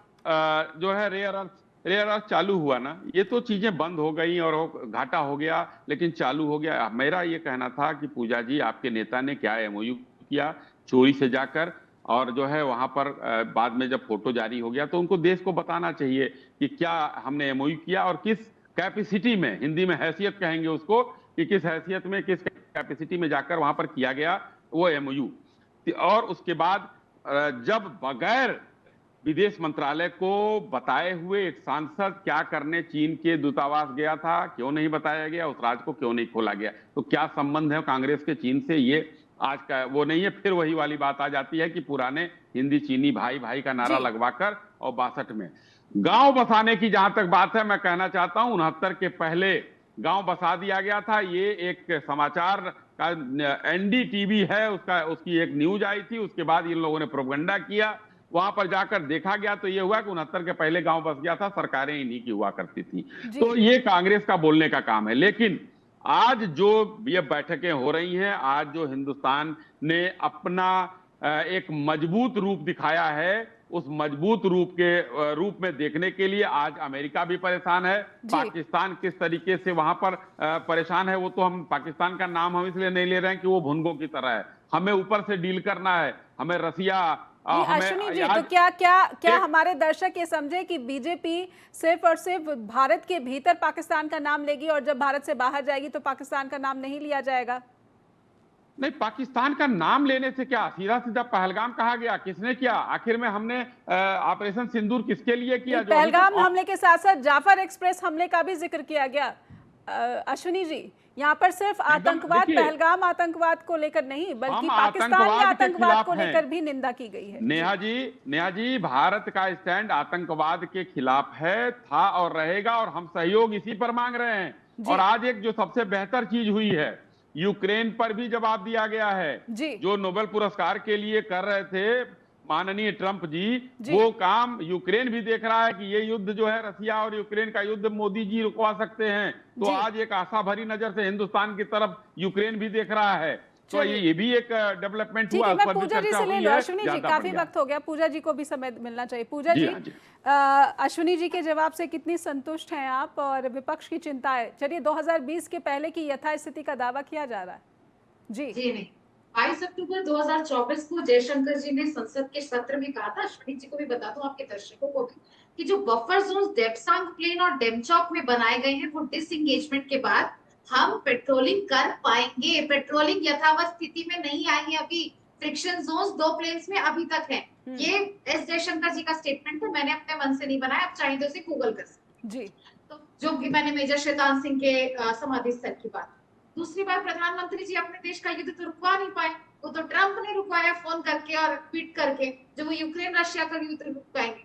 जो है रेयर अर्थ चालू हुआ ना, ये तो चीजें बंद हो गई और घाटा हो गया, लेकिन चालू हो गया। मेरा ये कहना था कि पूजा जी, आपके नेता ने क्या एमओयू किया चोरी से जाकर, और जो है वहां पर बाद में जब फोटो जारी हो गया तो उनको देश को बताना चाहिए कि क्या हमने एमओयू किया और किस कैपेसिटी में, हिंदी में हैसियत कहेंगे उसको, कि किस हैसियत में, किस कैपेसिटी में जाकर वहां पर किया गया वो एमओयू। और उसके बाद जब बगैर विदेश मंत्रालय को बताए हुए एक सांसद क्या करने चीन के दूतावास गया था, क्यों नहीं बताया गया, उस राज को क्यों नहीं खोला गया, तो क्या संबंध है कांग्रेस के चीन से, ये आज का वो नहीं है। फिर वही वाली बात आ जाती है कि पुराने हिंदी चीनी भाई भाई का नारा लगवाकर, और 62 में गांव बसाने की जहां तक बात है, मैं कहना चाहता हूं 69 के पहले गांव बसा दिया गया था। ये एक समाचार का एनडीटीवी है, उसकी एक न्यूज आई थी, उसके बाद इन लोगों ने प्रोपेगेंडा किया, वहां पर जाकर देखा गया तो ये हुआ कि 69 के पहले गांव बस गया था, सरकारें इन्हीं की हुआ करती थी। तो ये कांग्रेस का बोलने का काम है। लेकिन आज जो ये बैठकें हो रही हैं, आज जो हिंदुस्तान ने अपना एक मजबूत रूप दिखाया है, उस मजबूत रूप में देखने के लिए आज अमेरिका भी परेशान है। पाकिस्तान किस तरीके से वहां पर परेशान है, वो तो हम पाकिस्तान का नाम हम इसलिए नहीं ले रहे हैं कि वो भुनगो की तरह है, हमें ऊपर से डील करना है, हमें रसिया अश्विनी जी, तो क्या हमारे दर्शक ये समझे कि बीजेपी सिर्फ और सिर्फ भारत के भीतर पाकिस्तान का नाम लेगी और जब भारत से बाहर जाएगी तो पाकिस्तान का नाम नहीं लिया जाएगा? नहीं, पाकिस्तान का नाम लेने से क्या, सीधा सीधा पहलगाम कहा गया, किसने किया? आखिर में हमने ऑपरेशन सिंदूर किसके लिए किया? जो पहलगाम हमले के साथ साथ जाफर एक्सप्रेस हमले का भी जिक्र किया गया। अश्विनी जी, यहाँ पर सिर्फ आतंकवाद, पहलगाम आतंकवाद को लेकर नहीं बल्कि पाकिस्तान में आतंकवाद को लेकर भी निंदा की गई है। नेहा जी, भारत का स्टैंड आतंकवाद के खिलाफ है, था और रहेगा, और हम सहयोग इसी पर मांग रहे हैं। और आज एक जो सबसे बेहतर चीज हुई है, यूक्रेन पर भी जवाब दिया गया है। जो नोबेल पुरस्कार के लिए कर रहे थे माननीय ट्रंप जी, वो काम यूक्रेन भी देख रहा है कि ये युद्ध जो है, रसिया और यूक्रेन का युद्ध, मोदी जी रुकवा सकते हैं। तो आज एक आशा भरी नजर से हिंदुस्तान की तरफ यूक्रेन भी देख रहा है। तो ये भी एक डेवलपमेंट हुआ। मैं पूजा जी से ले लो। अश्विनी जी, काफी वक्त हो गया, पूजा जी को भी समय मिलना चाहिए। पूजा जी, अश्विनी जी के जवाब से कितनी संतुष्ट हैं आप और विपक्ष की चिंता है? चलिए, 2020 के पहले की यथास्थिति का दावा किया जा रहा है। जी नहीं, 22 अक्टूबर 2024 को जयशंकर जी ने संसद के सत्र में कहा था, अश्विनी जी को भी बता दूं, आपके दर्शकों को भी, कि जो बफर जोन डेप्सांग प्लेन और डेमचौक में बनाए गए हैं, वो डिसएंगेजमेंट के बाद हम पेट्रोलिंग कर पाएंगे। पेट्रोलिंग यथावत स्थिति में नहीं आई है अभी। फ्रिक्शन जोन्स 2 प्लेन्स में अभी तक है। ये एस जयशंकर जी का स्टेटमेंट है, मैंने अपने मन से नहीं बनाया, आप चाहें तो उसे गूगल कर सकते जी। तो जो कि मैंने मेजर शैतान सिंह के समाधि स्थल की बात। दूसरी बात, प्रधानमंत्री जी अपने देश का युद्ध तो रुकवा नहीं पाए, वो तो ट्रंप ने रुकवाया फोन करके और ट्वीट करके, जो वो यूक्रेन रशिया का युद्ध रुक पाएंगे।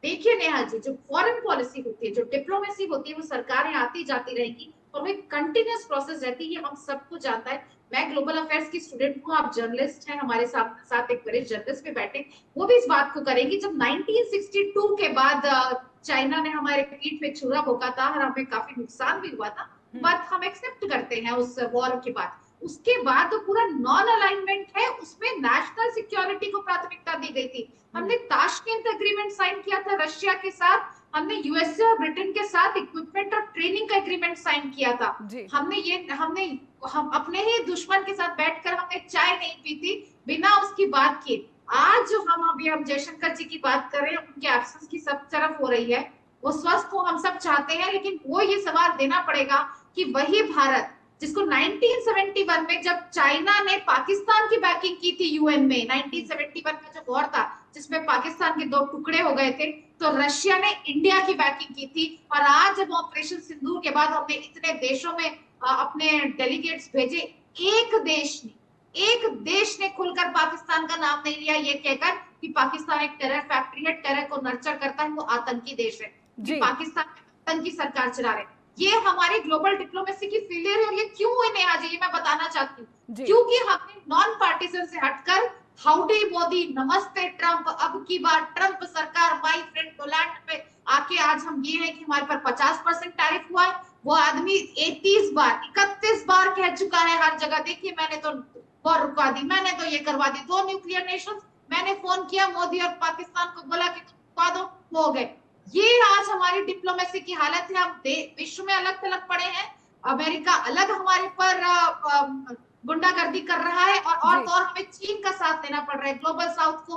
देखिए नेहा जी, जो फॉरेन पॉलिसी होती है, जो डिप्लोमेसी होती है, वो सरकारें आती जाती रहेगी और वो एक कंटिन्यूअस प्रोसेस रहती है, हम सबको जानता है। मैं ग्लोबल अफेयर्स की स्टूडेंट हूँ, आप जर्नलिस्ट हैं, हमारे साथ एक वरिष्ठ जर्नलिस्ट पे बैठे, वो भी इस बात को करेगी। जब 1962 के बाद चाइना ने हमारे पीठ पे छुरा भोंका था और हमें काफी नुकसान भी हुआ था, बट हम एक्सेप्ट करते हैं उस वॉर के बाद। उसके बाद तो पूरा नॉन अलाइनमेंट है, उसमें नेशनल सिक्योरिटी को प्राथमिकता दी गई थी। हमने ताशकेंट एग्रीमेंट साइन किया था रशिया के साथ, हमने यूएसए और ब्रिटेन के साथ इक्विपमेंट और ट्रेनिंग का एग्रीमेंट साइन किया था। हम अपने ही दुश्मन के साथ बैठकर हमने चाय नहीं पी थी बिना उसकी बात किए। आज जो हम जयशंकर जी की बात कर रहे हैं, उनके एब्सेंस की सब तरफ हो रही है। वो स्वस्थ हो, हम सब चाहते हैं, लेकिन वो ये सवाल देना पड़ेगा कि वही भारत जिसको 1971 में जब चाइना ने पाकिस्तान की बैकिंग की थी यूएन में, 1971 का जो वॉर था जिसमें पाकिस्तान के 2 टुकड़े हो गए थे, तो रशिया ने इंडिया की बैकिंग की थी। और आज जब ऑपरेशन सिंदूर के बाद हमने इतने देशों में अपने डेलीगेट्स भेजे, एक देश ने खुलकर पाकिस्तान का नाम नहीं लिया, ये कहकर कि पाकिस्तान एक टेरर फैक्ट्री है, टेरर को नर्चर करता है, वो आतंकी देश है, पाकिस्तान आतंकी सरकार चला रहे। ये हमारी ग्लोबल डिप्लोमेसी की फेलियर है। और ये क्यों हुई नेहा जी, ये मैं बताना चाहती हूँ, क्योंकि हमने नॉन पार्टीजन से हटकर हाउडी मोदी, नमस्ते ट्रंप, अब की बार ट्रंप सरकार, माय फ्रेंड डोनाल्ड पे आके आज हम ये है कि हमारे पर 50% टैरिफ हुआ है। वो आदमी 31 बार कह चुका है हर जगह, देखिए मैंने तो वॉर रुकवा दी, मैंने तो ये करवा दी, 2 न्यूक्लियर नेशंस, मैंने फोन किया मोदी और पाकिस्तान को, बोला कि रुकवा दो, हो गए। ये आज हमारी डिप्लोमेसी की हालत है। हम विश्व में अलग थलग पड़े हैं, अमेरिका अलग हमारे पर गुंडागर्दी कर रहा है, और हमें चीन का साथ देना पड़ रहा है। ग्लोबल साउथ को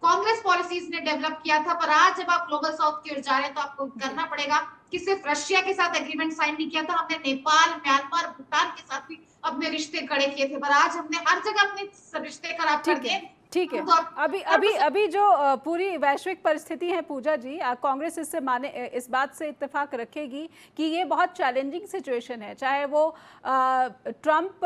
कांग्रेस पॉलिसीज ने डेवलप किया था, पर आज जब आप ग्लोबल साउथ की ओर जा रहे हैं तो आपको करना पड़ेगा कि सिर्फ रशिया के साथ एग्रीमेंट साइन नहीं किया था, हमने नेपाल, म्यांमार, भूटान के साथ भी अपने रिश्ते खड़े किए थे, पर आज हमने हर जगह अपने रिश्ते खराब कर दिए। ठीक है, अभी जो पूरी वैश्विक परिस्थिति है पूजा जी, कांग्रेस इस बात से इत्तेफाक रखेगी कि ये बहुत चैलेंजिंग सिचुएशन है, चाहे वो ट्रंप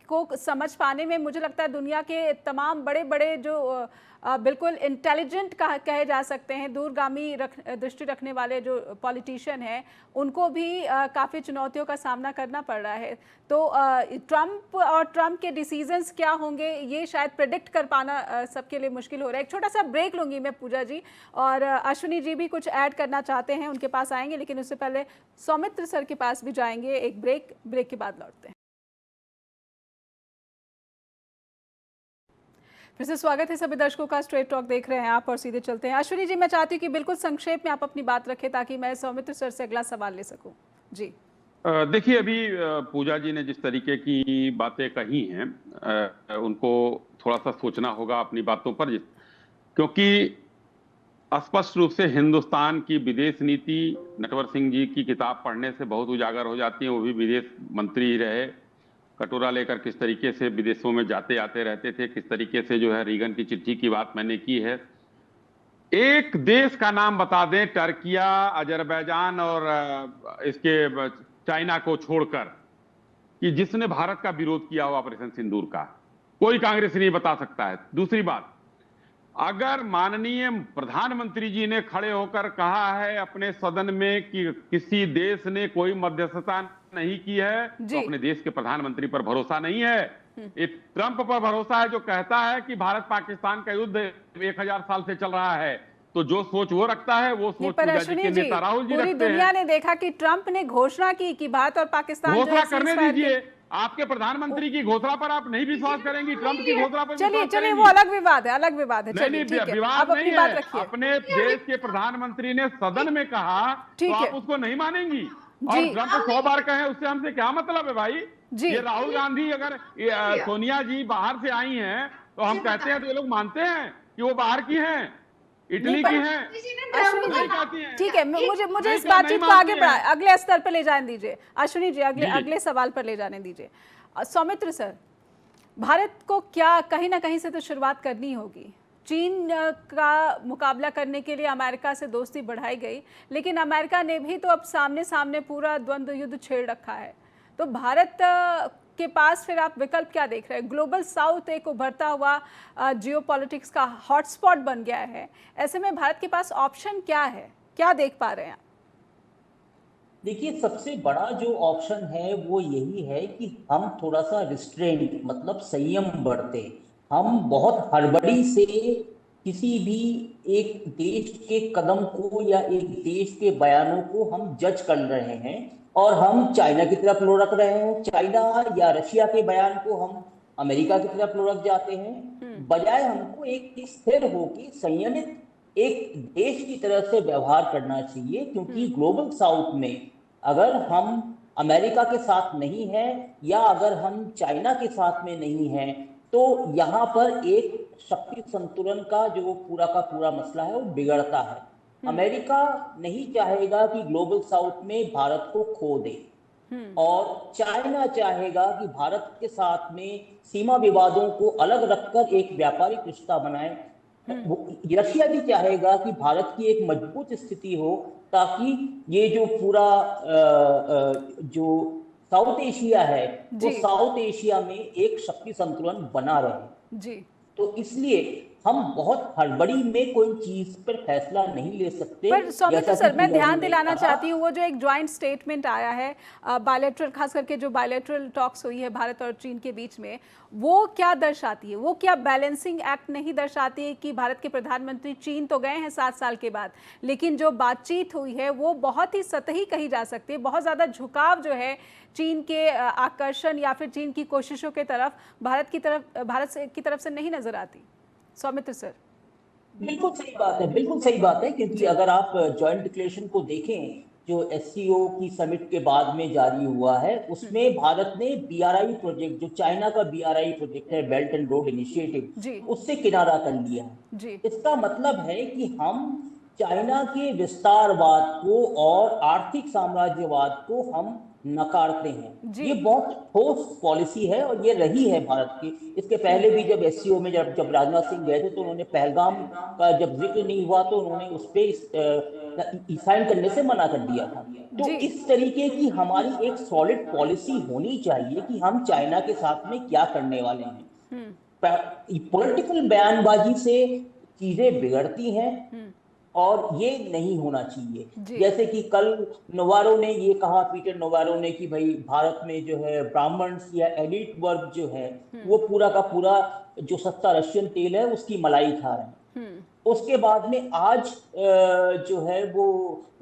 को समझ पाने में, मुझे लगता है दुनिया के तमाम बड़े बड़े जो बिल्कुल इंटेलिजेंट कहे जा सकते हैं, दूरगामी दृष्टि रखने वाले जो पॉलिटिशियन हैं, उनको भी काफ़ी चुनौतियों का सामना करना पड़ रहा है। तो ट्रंप के डिसीजंस क्या होंगे, ये शायद प्रेडिक्ट कर पाना सबके लिए मुश्किल हो रहा है। एक छोटा सा ब्रेक लूँगी मैं पूजा जी, और अश्विनी जी भी कुछ ऐड करना चाहते हैं, उनके पास आएंगे, लेकिन उससे पहले सौमित्र सर के पास भी जाएंगे। एक ब्रेक के बाद लौटते हैं। फिर से स्वागत है सभी दर्शकों का, स्ट्रेट टॉक देख रहे हैं आप, और सीधे चलते हैं। अश्विनी जी, मैं चाहती हूँ कि बिल्कुल संक्षेप में आप अपनी बात रखें ताकि मैं सौमित्र सर से अगला सवाल ले सकूं। जी देखिए, अभी पूजा जी ने जिस तरीके की बातें कही हैं, उनको थोड़ा सा सोचना होगा अपनी बातों पर, क्योंकि स्पष्ट रूप से हिंदुस्तान की विदेश नीति नटवर सिंह जी की किताब पढ़ने से बहुत उजागर हो जाती है। वो भी विदेश मंत्री रहे कटोरा लेकर किस तरीके से विदेशों में जाते आते रहते थे, किस तरीके से जो है रीगन की चिट्ठी की बात मैंने की है। एक देश का नाम बता दें, टर्किया, अजरबैजान और इसके चाइना को छोड़कर, कि जिसने भारत का विरोध किया हो ऑपरेशन सिंदूर का। कोई कांग्रेस नहीं बता सकता है। दूसरी बात, अगर माननीय प्रधानमंत्री जी ने खड़े होकर कहा है अपने सदन में कि किसी देश ने कोई मध्यस्थता नहीं की है, तो अपने देश के प्रधानमंत्री पर भरोसा नहीं है, ये ट्रंप पर भरोसा है, जो कहता है कि भारत पाकिस्तान का युद्ध 1000 साल से चल रहा है। तो जो सोच वो रखता है, वो सोच पूजा जी के नेता राहुल जी रखते हैं। पूरी दुनिया ने देखा कि ट्रंप ने घोषणा की कि भारत और पाकिस्तान घोषणा करने दीजिए। आपके प्रधानमंत्री की घोषणा पर आप नहीं विश्वास करेंगी, ट्रंप की घोषणा पर चलिए वो अलग विवाद है, अलग विवाद है। नहीं, विवाद नहीं है। अपने देश के प्रधानमंत्री ने सदन में कहा तो आप उसको नहीं मानेंगी। और ट्रंप 100 बार कहे, उससे हमसे क्या मतलब है भाई? ये राहुल गांधी, अगर सोनिया जी बाहर से आई हैं तो हम कहते हैं तो ये लोग मानते हैं कि वो बाहर की हैं, इटली की हैं। ठीक है, मुझे इस बातचीत को आगे बढ़ा, अगले स्तर पर ले जाने दीजिए। अश्विनी जी, अगले सवाल पर ले जाने दीजिए। सौमित्र सर, भारत को क्या कहीं ना कहीं से तो शुरुआत करनी होगी। चीन का मुकाबला करने के लिए अमेरिका से दोस्ती बढ़ाई गई, लेकिन अमेरिका ने भी तो अब सामने सामने पूरा द्वंद्व युद्ध छेड़ रखा है। तो भारत के पास फिर आप विकल्प क्या देख रहे हैं? ग्लोबल साउथ एक उभरता हुआ जियोपॉलिटिक्स का हॉटस्पॉट बन गया है। ऐसे में भारत के पास ऑप्शन क्या है, क्या देख पा रहे हैं आप? देखिए, सबसे बड़ा जो ऑप्शन है वो यही है कि हम थोड़ा सा रिस्ट्रेंट, मतलब संयम बरतें। हम बहुत हड़बड़ी से किसी भी एक देश के कदम को या एक देश के बयानों को हम जज कर रहे हैं और हम चाइना की तरफ लुढ़क रहे हैं। चाइना या रशिया के बयान को हम अमेरिका की तरफ लुढ़क जाते हैं, बजाय हमको एक स्थिर होकर संयमित एक देश की तरह से व्यवहार करना चाहिए। क्योंकि ग्लोबल साउथ में अगर हम अमेरिका के साथ नहीं है या अगर हम चाइना के साथ में नहीं है, तो यहाँ पर एक शक्ति संतुलन का जो पूरा का पूरा मसला है वो बिगड़ता है। अमेरिका नहीं चाहेगा कि ग्लोबल साउथ में भारत को खो दे, और चाइना चाहेगा कि भारत के साथ में सीमा विवादों को अलग रखकर एक व्यापारिक रिश्ता बनाए। रशिया भी चाहेगा कि भारत की एक मजबूत स्थिति हो, ताकि ये जो पूरा जो साउथ एशिया है वो साउथ एशिया में एक शक्ति संतुलन बना रहे जी। तो इसलिए हम बहुत हड़बड़ी में कोई चीज पर फैसला नहीं ले सकते। पर सौमित्र सर, मैं ध्यान दिलाना चाहती हूँ, वो जो एक ज्वाइंट स्टेटमेंट आया है बायलैटरल, खास करके जो बायलैटरल टॉक्स हुई है भारत और चीन के बीच में, वो क्या दर्शाती है? वो क्या बैलेंसिंग एक्ट नहीं दर्शाती है कि भारत के प्रधानमंत्री चीन तो गए हैं 7 साल के बाद, लेकिन जो बातचीत हुई है वो बहुत ही सतही कही जा सकती है। बहुत ज़्यादा झुकाव जो है चीन के आकर्षण या फिर चीन की कोशिशों के तरफ भारत की तरफ से नहीं नजर आती। सौमित्र सर, बिल्कुल सही बात है, बिल्कुल सही बात है। क्योंकि अगर आप जॉइंट डिक्लेरेशन को देखें जो एससीओ की समिट के बाद में जारी हुआ है, उसमें भारत ने बीआरआई प्रोजेक्ट, जो चाइना का बीआरआई प्रोजेक्ट है, बेल्ट एंड रोड इनिशिएटिव, उससे किनारा कर लिया है। इसका मतलब है कि हम चाइना के विस्तारवाद को और आर्थिक साम्राज्यवाद को हम नकारते हैं। ये बहुत ठोस पॉलिसी है और ये रही है भारत की। इसके पहले भी जब एससीओ में जब राजनाथ सिंह गए थे तो उन्होंने पहलगाम का जब जिक्र नहीं हुआ तो उन्होंने उस पर साइन करने से मना कर दिया था। तो इस तरीके की हमारी एक सॉलिड पॉलिसी होनी चाहिए कि हम चाइना के साथ में क्या करने वाले हैं। पॉलिटिकल बयानबाजी से चीजें बिगड़ती हैं और ये नहीं होना चाहिए। जैसे कि कल नोवारो ने ये कहा, पीटर नोवारो ने, कि भाई भारत में जो है ब्राह्मण्स या एलिट वर्ग जो है वो पूरा का पूरा जो सस्ता रशियन तेल है उसकी मलाई खा रहे हैं। उसके बाद में आज जो है वो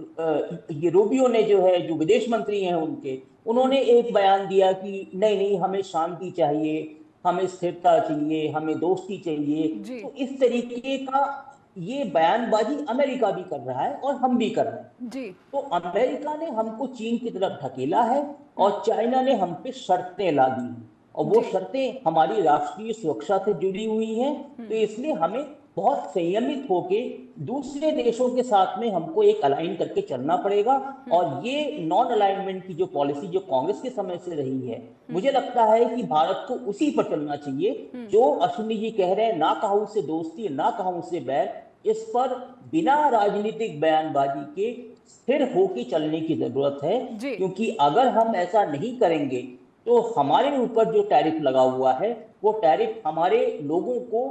ये रूबियो ने जो है, जो विदेश मंत्री हैं उन्होंने एक बयान दिया कि नहीं हमें शांति चाहिए, हमें स्थिरता चाहिए, हमें दोस्ती चाहिए। तो इस तरीके का ये बयानबाजी अमेरिका भी कर रहा है और हम भी कर रहे हैं जी। तो अमेरिका ने हमको चीन की तरफ ढकेला है और चाइना ने हम पे शर्तें ला दी हैं, और वो शर्तें हमारी राष्ट्रीय सुरक्षा से जुड़ी हुई हैं। तो इसलिए हमें बहुत संयमित होके दूसरे देशों के साथ में हमको एक अलाइन करके चलना पड़ेगा। और ये नॉन अलाइनमेंट की जो पॉलिसी जो कांग्रेस के समय से रही है, मुझे लगता है कि भारत को उसी पर चलना चाहिए। जो अश्विनी जी कह रहे हैं, ना कहूं से दोस्ती ना कहूं से बैर, इस पर बिना राजनीतिक बयानबाजी के स्थिर होके चलने की जरूरत है। जी। क्योंकि अगर हम ऐसा नहीं करेंगे तो हमारे ऊपर जो टैरिफ लगा हुआ है वो टैरिफ हमारे लोगों को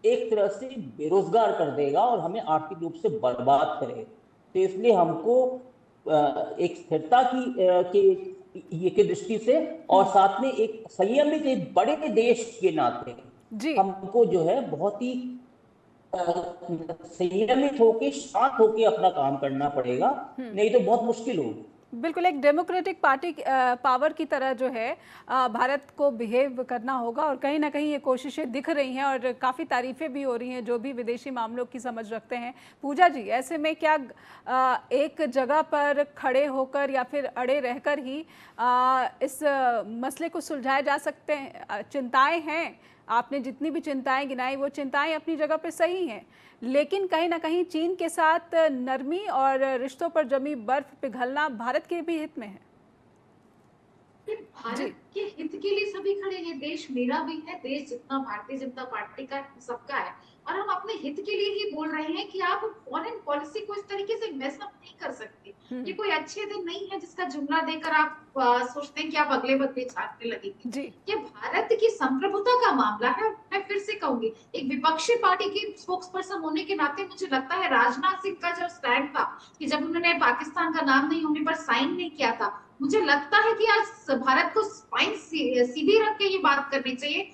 एक तरह से बेरोजगार कर देगा और हमें आर्थिक रूप से बर्बाद करेगा। तो इसलिए हमको एक स्थिरता की दृष्टि से और साथ में एक संयमित एक बड़े देश के नाते जी। हमको जो है बहुत ही संयमित होके शांत होके अपना काम करना पड़ेगा, नहीं तो बहुत मुश्किल होगी। बिल्कुल, एक डेमोक्रेटिक पार्टी पावर की तरह जो है भारत को बिहेव करना होगा, और कहीं ना कहीं ये कोशिशें दिख रही हैं और काफ़ी तारीफ़ें भी हो रही हैं जो भी विदेशी मामलों की समझ रखते हैं। पूजा जी, ऐसे में क्या एक जगह पर खड़े होकर या फिर अड़े रहकर ही इस मसले को सुलझाया जा सकते हैं? चिंताएं हैं, आपने जितनी भी चिंताएं गिनाई वो चिंताएं अपनी जगह पर सही हैं, लेकिन कहीं ना कहीं चीन के साथ नरमी और रिश्तों पर जमी बर्फ पिघलना भारत के भी हित में है। भारत के हित के लिए सभी खड़े हैं। देश मेरा भी है, देश जितना भारतीय जनता पार्टी का सबका है, और हम अपने हित के लिए ही बोल रहे हैं कि आप फॉरेन पॉलिसी को इस तरीके से मेस अप नहीं कर सकते। ये कोई अच्छे दिन नहीं है जिसका जुमला देकर आप सोचते हैं कि आप अगले बदले छाटने लगेंगे। ये भारत की संप्रभुता का मामला है। मैं फिर से कहूंगी, एक विपक्षी पार्टी की स्पोक्स पर्सन होने के नाते मुझे लगता है राजनाथ सिंह का जो स्टैंड था कि जब उन्होंने पाकिस्तान का नाम नहीं होने पर साइन नहीं किया था, मुझे लगता है कि आज भारत को स्पाइन सीधी रख के ये बात करनी चाहिए।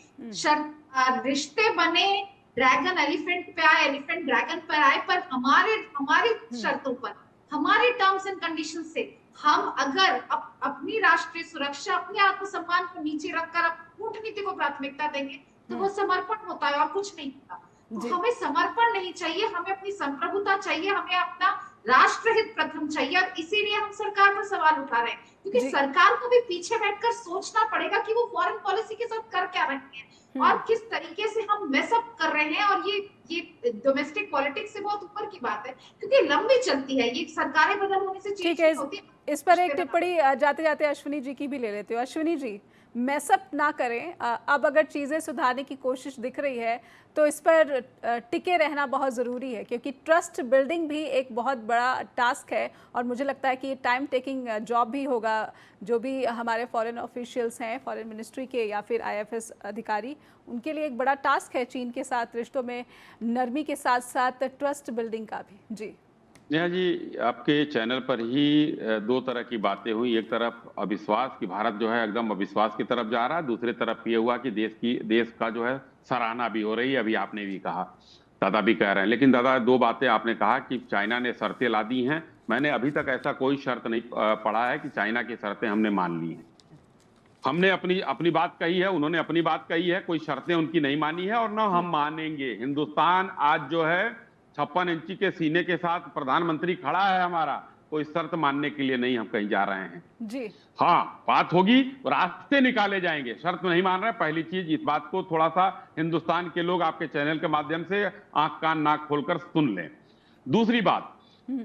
रिश्ते बने, ड्रैगन एलिफेंट पे आए, एलिफेंट ड्रैगन पर आए, पर हमारे शर्तों पर, हमारे टर्म्स एंड कंडीशन से हम अगर अपनी राष्ट्रीय सुरक्षा, अपने आत्मसम्मान को नीचे रखकर कूटनीति को प्राथमिकता देंगे तो वो समर्पण होता है और कुछ नहीं होता। तो हमें समर्पण नहीं चाहिए, हमें अपनी संप्रभुता चाहिए, हमें अपना राष्ट्रहित प्रथम चाहिए, और इसीलिए हम सरकार पर सवाल उठा रहे हैं। क्योंकि सरकार को भी पीछे बैठकर सोचना पड़ेगा कि वो फॉरेन पॉलिसी के साथ कर क्या रहे हैं और किस तरीके से हम मेसअप कर रहे हैं। और ये डोमेस्टिक पॉलिटिक्स से बहुत ऊपर की बात है, क्योंकि लंबी चलती है, ये सरकारें बदल होने से चीज नहीं होती। इस पर एक टिप्पणी जाते जाते अश्विनी जी की भी ले लेते हो। अश्विनी जी, मेसअप ना करें, अब अगर चीज़ें सुधारने की कोशिश दिख रही है तो इस पर टिके रहना बहुत ज़रूरी है, क्योंकि ट्रस्ट बिल्डिंग भी एक बहुत बड़ा टास्क है और मुझे लगता है कि ये टाइम टेकिंग जॉब भी होगा। जो भी हमारे फॉरेन ऑफिशियल्स हैं, फॉरेन मिनिस्ट्री के या फिर IFS अधिकारी, उनके लिए एक बड़ा टास्क है चीन के साथ रिश्तों में नरमी के साथ साथ ट्रस्ट बिल्डिंग का भी। जी नेहा जी, आपके चैनल पर ही दो तरह की बातें हुई। एक तरफ अविश्वास कि भारत जो है एकदम अविश्वास की तरफ जा रहा है, दूसरी तरफ ये हुआ कि देश का जो है सराहना भी हो रही है। अभी आपने भी कहा, दादा भी कह रहे हैं। लेकिन दादा, दो बातें आपने कहा कि चाइना ने शर्तें ला दी हैं। मैंने अभी तक ऐसा कोई शर्त नहीं पढ़ा है कि चाइना की शर्तें हमने मान ली हैं। हमने अपनी बात कही है, उन्होंने अपनी बात कही है, कोई शर्तें उनकी नहीं मानी है और न हम मानेंगे। हिंदुस्तान आज जो है 56 इंची के सीने के साथ प्रधानमंत्री खड़ा है हमारा, कोई शर्त मानने के लिए नहीं हम कहीं जा रहे हैं जी। हाँ, बात होगी, रास्ते निकाले जाएंगे, शर्त नहीं मान रहे। पहली चीज, इस बात को थोड़ा सा हिंदुस्तान के लोग आपके चैनल के माध्यम से आंख कान नाक खोलकर सुन लें। दूसरी बात,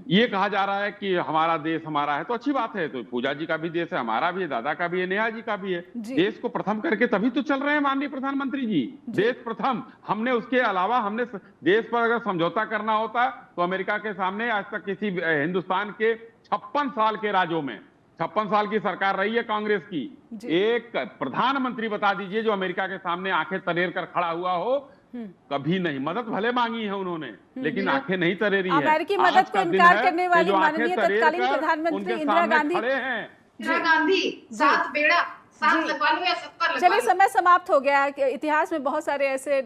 ये कहा जा रहा है कि हमारा देश हमारा है, तो अच्छी बात है। तो पूजा जी का भी देश है, हमारा भी है, दादा का भी है, नेहा जी का भी है। देश को प्रथम करके तभी तो चल रहे हैं माननीय प्रधानमंत्री जी। देश प्रथम, हमने उसके अलावा हमने देश पर अगर समझौता करना होता तो अमेरिका के सामने आज तक किसी हिंदुस्तान के 56 साल के राज्यों में 56 साल की सरकार रही है कांग्रेस की, एक प्रधानमंत्री बता दीजिए जो अमेरिका के सामने आंखें तरेर कर खड़ा हुआ हो। कभी नहीं। मदद भले मांगी है उन्होंने, लेकिन आंखें नहीं तरेरी है। अमेरिकी मदद को इनकार करने वाली माननीय तत्कालीन प्रधानमंत्री इंदिरा गांधी खड़े हैं। इंदिरा गांधी साथ बेड़ा साथ लगवा लो या सब कर। चलिए, समय समाप्त हो गया। इतिहास में बहुत सारे ऐसे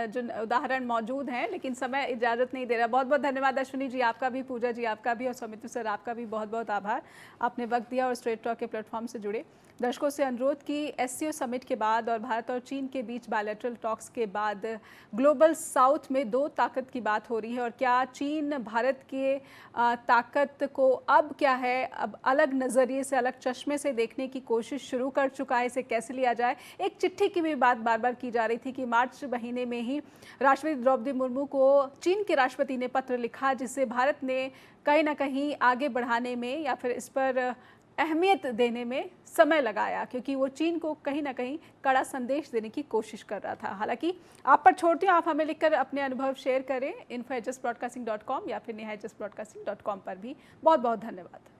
जो उदाहरण मौजूद हैं, लेकिन समय इजाजत नहीं दे रहा। बहुत बहुत धन्यवाद अश्विनी जी, आपका भी, पूजा जी आपका भी, और सौमित्र सर आपका भी बहुत बहुत आभार। आपने वक्त दिया और स्ट्रेट टॉक के प्लेटफॉर्म से जुड़े। दर्शकों से अनुरोध कि एससीओ समिट के बाद और भारत और चीन के बीच बायलैटरल टॉक्स के बाद ग्लोबल साउथ में दो ताकत की बात हो रही है और क्या चीन भारत के ताकत को अब क्या है, अब अलग नज़रिए से, अलग चश्मे से देखने की कोशिश शुरू कर चुका है, इसे कैसे लिया जाए। एक चिट्ठी की भी बात बार बार की जा रही थी कि मार्च महीने में ही राष्ट्रपति द्रौपदी मुर्मू को चीन के राष्ट्रपति ने पत्र लिखा, जिससे भारत ने कहीं ना कहीं आगे बढ़ाने में या फिर इस पर अहमियत देने में समय लगाया, क्योंकि वो चीन को कहीं ना कहीं कड़ा संदेश देने की कोशिश कर रहा था। हालांकि आप पर छोड़ती हूँ, आप हमें लिखकर अपने अनुभव शेयर करें info@justbroadcasting.com या फिर neha@justbroadcasting.com पर भी। बहुत बहुत धन्यवाद।